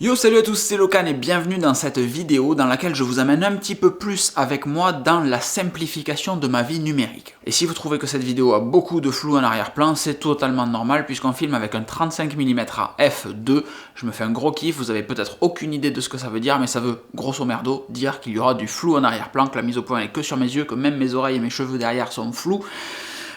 Yo, salut à tous, c'est Locan et bienvenue dans cette vidéo dans laquelle je vous amène un petit peu plus avec moi dans la simplification de ma vie numérique. Et si vous trouvez que cette vidéo a beaucoup de flou en arrière-plan, c'est totalement normal puisqu'on filme avec un 35 mm à f2. Je me fais un gros kiff, vous avez peut-être aucune idée de ce que ça veut dire, mais ça veut grosso merdo dire qu'il y aura du flou en arrière-plan, que la mise au point est que sur mes yeux, que même mes oreilles et mes cheveux derrière sont flous.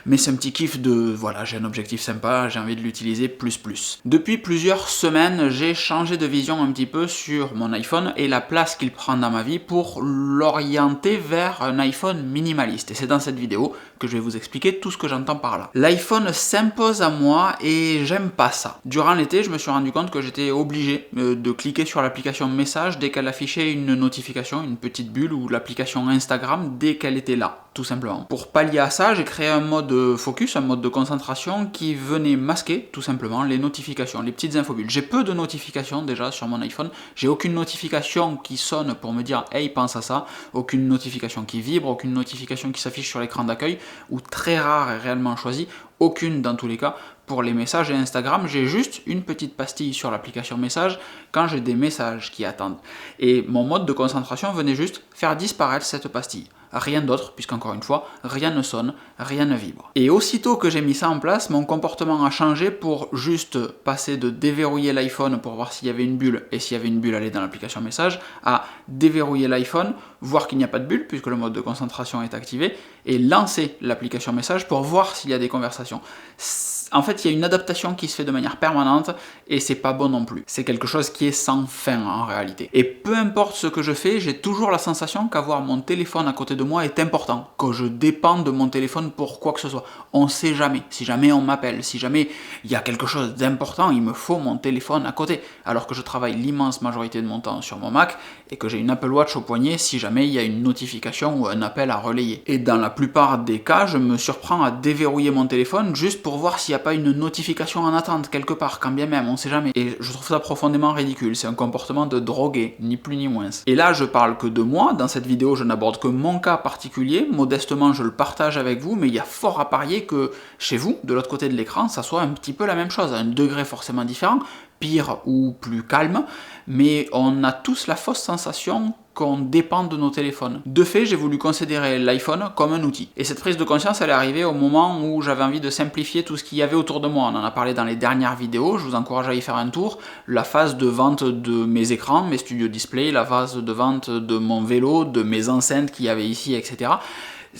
Mais c'est un petit kiff de, voilà, j'ai un objectif sympa, j'ai envie de l'utiliser plus. Depuis plusieurs semaines, j'ai changé de vision un petit peu sur mon iPhone et la place qu'il prend dans ma vie pour l'orienter vers un iPhone minimaliste. Et c'est dans cette vidéo que je vais vous expliquer tout ce que j'entends par là. L'iPhone s'impose à moi et j'aime pas ça. Durant l'été, je me suis rendu compte que j'étais obligé de cliquer sur l'application Message dès qu'elle affichait une notification, une petite bulle, ou l'application Instagram dès qu'elle était là, tout simplement. Pour pallier à ça, j'ai créé un mode focus, un mode de concentration qui venait masquer tout simplement les notifications, les petites infobulles. J'ai peu de notifications déjà sur mon iPhone, j'ai aucune notification qui sonne pour me dire hey, pense à ça, aucune notification qui vibre, aucune notification qui s'affiche sur l'écran d'accueil, ou très rare et réellement choisie, aucune dans tous les cas. Pour les messages et Instagram, j'ai juste une petite pastille sur l'application message quand j'ai des messages qui attendent. Et mon mode de concentration venait juste faire disparaître cette pastille. Rien d'autre, puisqu'encore une fois, rien ne sonne, rien ne vibre. Et aussitôt que j'ai mis ça en place, mon comportement a changé pour juste passer de déverrouiller l'iPhone pour voir s'il y avait une bulle, et s'il y avait une bulle, aller dans l'application message, à déverrouiller l'iPhone, voir qu'il n'y a pas de bulle, puisque le mode de concentration est activé, et lancer l'application message pour voir s'il y a des conversations. En fait, il y a une adaptation qui se fait de manière permanente et c'est pas bon non plus. C'est quelque chose qui est sans fin en réalité. Et peu importe ce que je fais, j'ai toujours la sensation qu'avoir mon téléphone à côté de moi est important, que je dépends de mon téléphone pour quoi que ce soit. On sait jamais. Si jamais on m'appelle, si jamais il y a quelque chose d'important, il me faut mon téléphone à côté. Alors que je travaille l'immense majorité de mon temps sur mon Mac et que j'ai une Apple Watch au poignet si jamais il y a une notification ou un appel à relayer. Et dans la plupart des cas, je me surprends à déverrouiller mon téléphone juste pour voir s'il n'y a pas une notification en attente quelque part, quand bien même, on sait jamais. Et je trouve ça profondément ridicule, c'est un comportement de drogué, ni plus ni moins. Et là, je parle que de moi, dans cette vidéo, je n'aborde que mon cas particulier, modestement, je le partage avec vous, mais il y a fort à parier que chez vous, de l'autre côté de l'écran, ça soit un petit peu la même chose, à un degré forcément différent, pire ou plus calme, mais on a tous la fausse sensation qu'on dépend de nos téléphones. De fait, j'ai voulu considérer l'iPhone comme un outil. Et cette prise de conscience, elle est arrivée au moment où j'avais envie de simplifier tout ce qu'il y avait autour de moi. On en a parlé dans les dernières vidéos, je vous encourage à y faire un tour. La phase de vente de mes écrans, mes studio display, la phase de vente de mon vélo, de mes enceintes qu'il y avait ici, etc.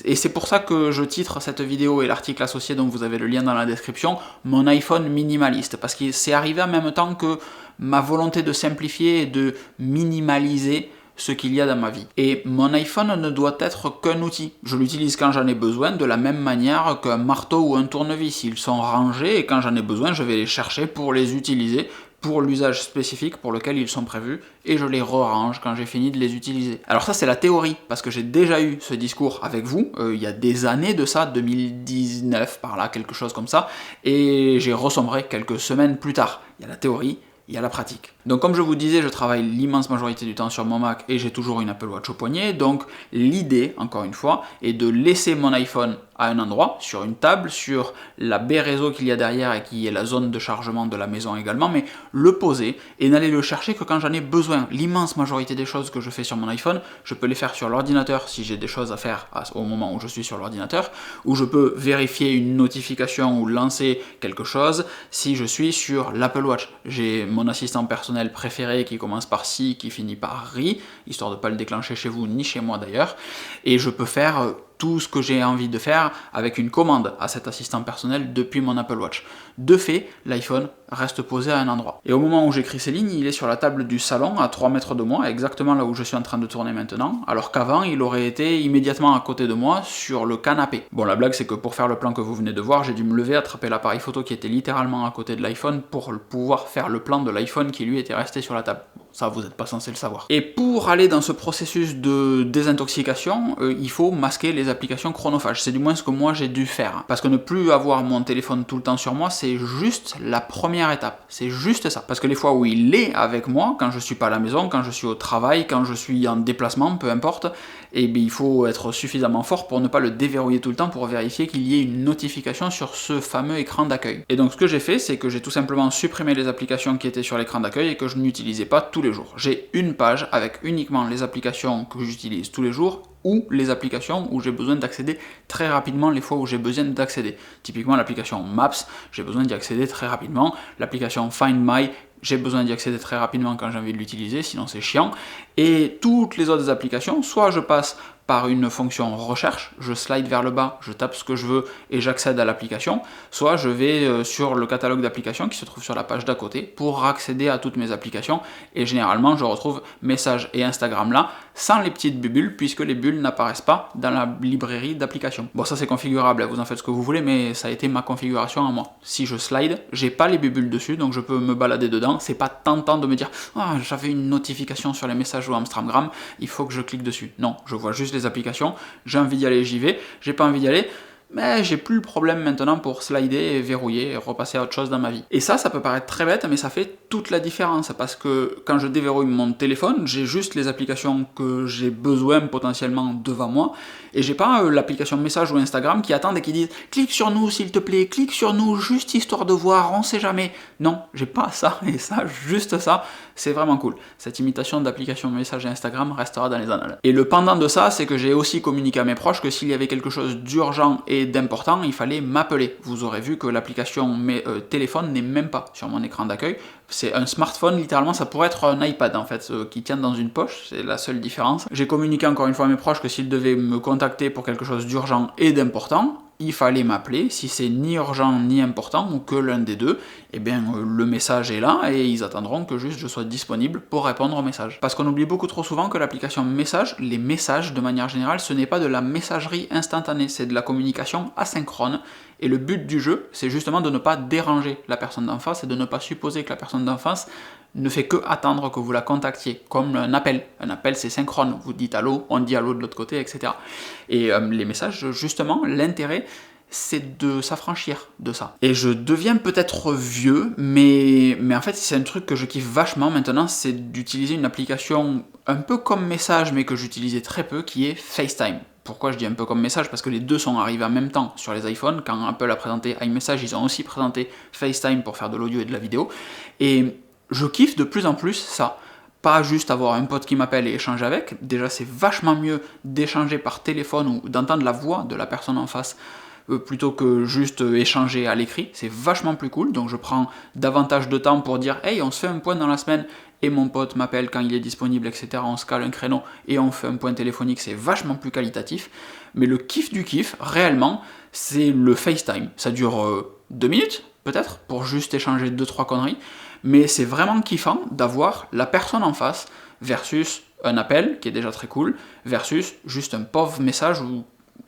Et c'est pour ça que je titre cette vidéo et l'article associé, dont vous avez le lien dans la description, mon iPhone minimaliste, parce que c'est arrivé en même temps que ma volonté de simplifier et de minimaliser ce qu'il y a dans ma vie. Et mon iPhone ne doit être qu'un outil. Je l'utilise quand j'en ai besoin, de la même manière qu'un marteau ou un tournevis. Ils sont rangés et quand j'en ai besoin, je vais les chercher pour les utiliser, pour l'usage spécifique pour lequel ils sont prévus, et je les re-range quand j'ai fini de les utiliser. Alors ça, c'est la théorie, parce que j'ai déjà eu ce discours avec vous, il y a des années de ça, 2019, par là, quelque chose comme ça, et j'ai ressombré quelques semaines plus tard. Il y a la théorie, il y a la pratique. Donc comme je vous disais, je travaille l'immense majorité du temps sur mon Mac et j'ai toujours une Apple Watch au poignet, donc l'idée, encore une fois, est de laisser mon iPhone à un endroit, sur une table, sur la baie réseau qu'il y a derrière et qui est la zone de chargement de la maison également, mais le poser et n'aller le chercher que quand j'en ai besoin. L'immense majorité des choses que je fais sur mon iPhone, je peux les faire sur l'ordinateur si j'ai des choses à faire au moment où je suis sur l'ordinateur, ou je peux vérifier une notification ou lancer quelque chose si je suis sur l'Apple Watch. J'ai mon assistant personnel préféré qui commence par si, qui finit par ri, histoire de ne pas le déclencher chez vous ni chez moi d'ailleurs, et je peux faire tout ce que j'ai envie de faire avec une commande à cet assistant personnel depuis mon Apple Watch. De fait, l'iPhone reste posé à un endroit. Et au moment où j'écris ces lignes, il est sur la table du salon à 3 mètres de moi, exactement là où je suis en train de tourner maintenant, alors qu'avant, il aurait été immédiatement à côté de moi sur le canapé. Bon, la blague, c'est que pour faire le plan que vous venez de voir, j'ai dû me lever, attraper l'appareil photo qui était littéralement à côté de l'iPhone pour pouvoir faire le plan de l'iPhone qui lui était resté sur la table. Bon, Ça, vous n'êtes pas censé le savoir. Et pour aller dans ce processus de désintoxication, il faut masquer les applications chronophages. C'est du moins ce que moi j'ai dû faire. Parce que ne plus avoir mon téléphone tout le temps sur moi, c'est juste la première étape. C'est juste ça. Parce que les fois où il est avec moi, quand je suis pas à la maison, quand je suis au travail, quand je suis en déplacement, peu importe, et bien, il faut être suffisamment fort pour ne pas le déverrouiller tout le temps pour vérifier qu'il y ait une notification sur ce fameux écran d'accueil. Et donc ce que j'ai fait, c'est que j'ai tout simplement supprimé les applications qui étaient sur l'écran d'accueil et que je n'utilisais pas tous les jours. J'ai une page avec uniquement les applications que j'utilise tous les jours ou les applications où j'ai besoin d'accéder très rapidement les fois où j'ai besoin d'accéder. Typiquement l'application Maps, j'ai besoin d'y accéder très rapidement. L'application Find My, j'ai besoin d'y accéder très rapidement quand j'ai envie de l'utiliser, sinon c'est chiant. Et toutes les autres applications, soit je passe par une fonction recherche, je slide vers le bas, je tape ce que je veux et j'accède à l'application, soit je vais sur le catalogue d'applications qui se trouve sur la page d'à côté pour accéder à toutes mes applications, et généralement je retrouve Messages et Instagram là, sans les petites bulles, puisque les bulles n'apparaissent pas dans la librairie d'applications. Bon, ça c'est configurable, vous en faites ce que vous voulez, mais ça a été ma configuration à moi. Si je slide, j'ai pas les bulles dessus, donc je peux me balader dedans, c'est pas tentant de me dire « Ah, j'avais une notification sur les messages ou Instagram, il faut que je clique dessus ». Non, je vois juste les applications, j'ai envie d'y aller, j'y vais, j'ai pas envie d'y aller, mais j'ai plus le problème maintenant pour slider et verrouiller et repasser à autre chose dans ma vie. Et ça peut paraître très bête, mais ça fait toute la différence, parce que quand je déverrouille mon téléphone, j'ai juste les applications que j'ai besoin potentiellement devant moi, et j'ai pas l'application Message ou Instagram qui attendent et qui disent « Clique sur nous s'il te plaît, clique sur nous, juste histoire de voir, on sait jamais ». Non, j'ai pas ça, et ça, juste ça, c'est vraiment cool. Cette imitation d'application Message et Instagram restera dans les annales. Et le pendant de ça, c'est que j'ai aussi communiqué à mes proches que s'il y avait quelque chose d'urgent et d'important, il fallait m'appeler. Vous aurez vu que l'application téléphone n'est même pas sur mon écran d'accueil. C'est un smartphone, littéralement, ça pourrait être un iPad en fait, qui tient dans une poche, c'est la seule différence. J'ai communiqué encore une fois à mes proches que s'ils devaient me contacter pour quelque chose d'urgent et d'important, il fallait m'appeler. Si c'est ni urgent ni important, ou que l'un des deux, eh bien le message est là et ils attendront que juste je sois disponible pour répondre aux messages. Parce qu'on oublie beaucoup trop souvent que l'application Message, les messages de manière générale, ce n'est pas de la messagerie instantanée, c'est de la communication asynchrone. Et le but du jeu, c'est justement de ne pas déranger la personne d'en face et de ne pas supposer que la personne d'en face ne fait que attendre que vous la contactiez, comme un appel. Un appel, c'est synchrone. Vous dites allô, on dit allô de l'autre côté, etc. Et les messages, justement, l'intérêt, c'est de s'affranchir de ça. Et je deviens peut-être vieux, mais en fait, c'est un truc que je kiffe vachement maintenant, c'est d'utiliser une application un peu comme Message, mais que j'utilisais très peu, qui est FaceTime. Pourquoi je dis un peu comme Message? Parce que les deux sont arrivés en même temps sur les iPhones. Quand Apple a présenté iMessage, ils ont aussi présenté FaceTime pour faire de l'audio et de la vidéo. Et je kiffe de plus en plus ça. Pas juste avoir un pote qui m'appelle et échanger avec. Déjà, c'est vachement mieux d'échanger par téléphone ou d'entendre la voix de la personne en face plutôt que juste échanger à l'écrit. C'est vachement plus cool. Donc je prends davantage de temps pour dire « Hey, on se fait un point dans la semaine » et mon pote m'appelle quand il est disponible, etc. On se cale un créneau et on fait un point téléphonique, c'est vachement plus qualitatif. Mais le kiff du kiff, réellement, c'est le FaceTime. Ça dure 2 minutes, peut-être, pour juste échanger 2-3 conneries. Mais c'est vraiment kiffant d'avoir la personne en face versus un appel, qui est déjà très cool, versus juste un pauvre message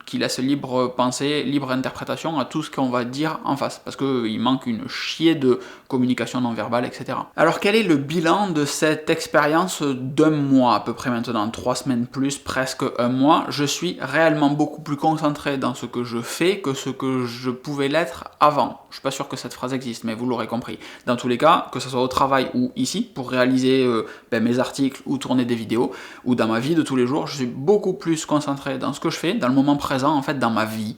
qui laisse libre pensée, libre interprétation à tout ce qu'on va dire en face, parce qu'il manque une chier de communication non verbale, etc. Alors quel est le bilan de cette expérience d'un mois à peu près maintenant, 3 semaines plus, presque un mois? Je suis réellement beaucoup plus concentré dans ce que je fais que ce que je pouvais l'être avant. Je suis pas sûr que cette phrase existe, mais vous l'aurez compris. Dans tous les cas, que ce soit au travail ou ici, pour réaliser mes articles ou tourner des vidéos, ou dans ma vie de tous les jours, je suis beaucoup plus concentré dans ce que je fais, dans le moment présent, en fait, dans ma vie,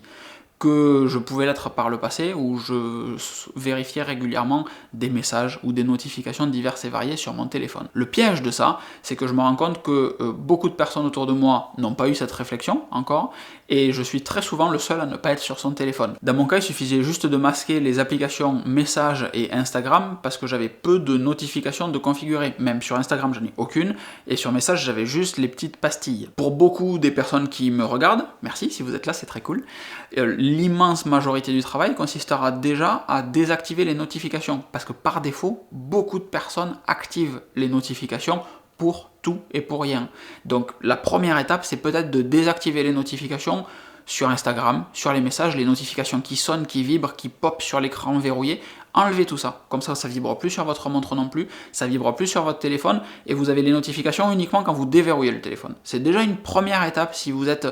que je pouvais l'être par le passé, où je vérifiais régulièrement des messages ou des notifications diverses et variées sur mon téléphone. Le piège de ça, c'est que je me rends compte que beaucoup de personnes autour de moi n'ont pas eu cette réflexion encore, et je suis très souvent le seul à ne pas être sur son téléphone. Dans mon cas, il suffisait juste de masquer les applications Messages et Instagram, parce que j'avais peu de notifications de configurer. Même sur Instagram, j'en ai aucune, et sur Messages, j'avais juste les petites pastilles. Pour beaucoup des personnes qui me regardent, merci si vous êtes là, c'est très cool, l'immense majorité du travail consistera déjà à désactiver les notifications, parce que par défaut, beaucoup de personnes activent les notifications pour tout et pour rien. Donc la première étape, c'est peut-être de désactiver les notifications sur Instagram, sur les messages, les notifications qui sonnent, qui vibrent, qui pop sur l'écran verrouillé. Enlevez tout ça, comme ça vibre plus sur votre montre non plus, ça vibre plus sur votre téléphone et vous avez les notifications uniquement quand vous déverrouillez le téléphone. C'est déjà une première étape si vous êtes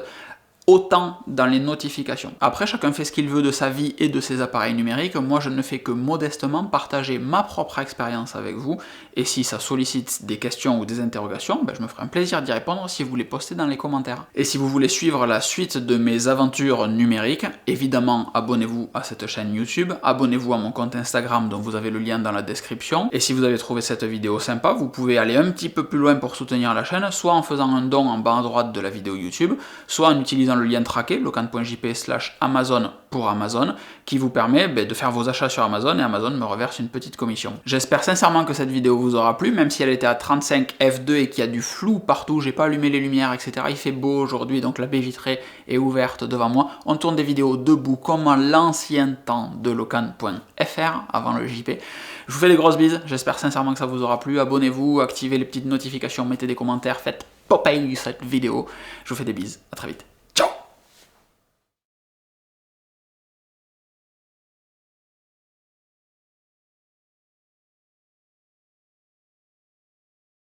autant dans les notifications. Après, chacun fait ce qu'il veut de sa vie et de ses appareils numériques. Moi, je ne fais que modestement partager ma propre expérience avec vous. Et si ça sollicite des questions ou des interrogations, je me ferai un plaisir d'y répondre si vous les postez dans les commentaires. Et si vous voulez suivre la suite de mes aventures numériques, évidemment, abonnez-vous à cette chaîne YouTube, abonnez-vous à mon compte Instagram dont vous avez le lien dans la description. Et si vous avez trouvé cette vidéo sympa, vous pouvez aller un petit peu plus loin pour soutenir la chaîne, soit en faisant un don en bas à droite de la vidéo YouTube, soit en utilisant le lien traqué, locan.jp/Amazon pour Amazon, qui vous permet de faire vos achats sur Amazon et Amazon me reverse une petite commission. J'espère sincèrement que cette vidéo vous aura plu, même si elle était à 35 f2 et qu'il y a du flou partout, j'ai pas allumé les lumières, etc. Il fait beau aujourd'hui, donc la baie vitrée est ouverte devant moi. On tourne des vidéos debout comme à l'ancien temps de locan.fr avant le JP. Je vous fais des grosses bises, j'espère sincèrement que ça vous aura plu. Abonnez-vous, activez les petites notifications, mettez des commentaires, faites popper cette vidéo. Je vous fais des bises, à très vite.